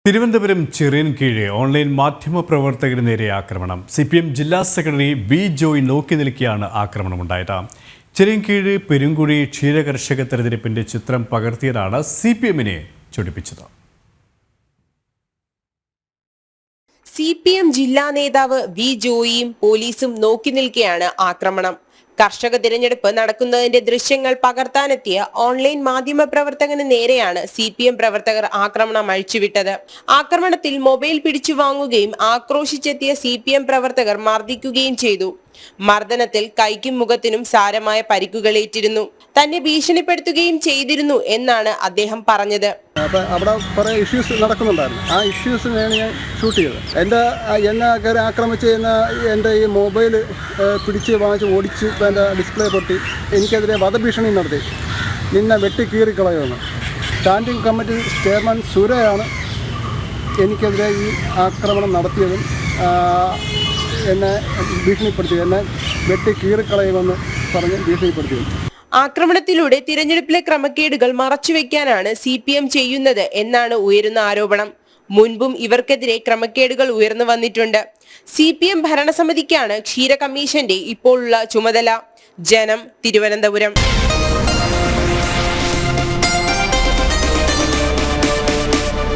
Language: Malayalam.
തിരുവനന്തപുരം ചിറയൻകീഴ് ഓൺലൈൻ മാധ്യമ പ്രവർത്തകന് നേരെ ആക്രമണം. CPM ജില്ലാ സെക്രട്ടറി ബി ജോയ് നോക്കി നിൽക്കെയാണ് ആക്രമണമുണ്ടായത്. ചിറയൻകീഴ് പെരുങ്കുഴി ക്ഷീരകർഷക തെരഞ്ഞെടുപ്പിന്റെ ചിത്രം പകർത്തിയതാണ് CPMനെ ചൊടിപ്പിച്ചത്. CPM ജില്ലാ നേതാവ് ബി ജോയിയും പോലീസും നോക്കി നിൽക്കെയാണ് ആക്രമണം. കർഷക തിരഞ്ഞെടുപ്പ് നടക്കുന്നതിന്റെ ദൃശ്യങ്ങൾ പകർത്താനെത്തിയ ഓൺലൈൻ മാധ്യമ പ്രവർത്തകന് നേരെയാണ് CPM പ്രവർത്തകർ ആക്രമണം അഴിച്ചുവിട്ടത്. ആക്രമണത്തിൽ മൊബൈൽ പിടിച്ചു വാങ്ങുകയും ആക്രോശിച്ചെത്തിയ CPM പ്രവർത്തകർ മർദ്ദിക്കുകയും ചെയ്തു. മർദ്ദനത്തിൽ കൈക്കും മുഖത്തിനും സാരമായ പരിക്കുകളേറ്റിരുന്നു. തന്നെ ഭീഷണിപ്പെടുത്തുകയും ചെയ്തിരുന്നു എന്നാണ് അദ്ദേഹം പറഞ്ഞത്. അവിടെ കുറേ ഇഷ്യൂസ് നടക്കുന്നുണ്ടായിരുന്നു. ആ ഇഷ്യൂസിനെയാണ് ഞാൻ ഷൂട്ട് ചെയ്തത്. എന്നെ കയറി ആക്രമിച്ച് എൻ്റെ ഈ മൊബൈൽ പിടിച്ച് വാങ്ങിച്ച് ഓടിച്ച് എൻ്റെ ഡിസ്പ്ലേ പൊട്ടി എനിക്കെതിരെ വധഭീഷണി നടത്തി. നിന്നെ വെട്ടി കീറിക്കളയുമെന്ന്. സ്റ്റാൻഡിംഗ് കമ്മിറ്റി ചെയർമാൻ സുരയാണ് എനിക്കെതിരെ ഈ ആക്രമണം നടത്തിയതും എന്നെ ഭീഷണിപ്പെടുത്തി. എന്നെ വെട്ടി കീറിക്കളയുമെന്ന് പറഞ്ഞ് ഭീഷണിപ്പെടുത്തിയത്. ആക്രമണത്തിലൂടെ തിരഞ്ഞെടുപ്പിലെ ക്രമക്കേടുകൾ മറച്ചുവെക്കാനാണ് CPM ചെയ്യുന്നത് എന്നാണ് ഉയരുന്ന ആരോപണം. മുൻപും ഇവർക്കെതിരെ ക്രമക്കേടുകൾ ഉയർന്നു വന്നിട്ടുണ്ട്. CPM ഭരണസമിതിക്കാണ് ക്ഷീര കമ്മീഷന്റെ ഇപ്പോഴുള്ള ചുമതല. ജനം, തിരുവനന്തപുരം.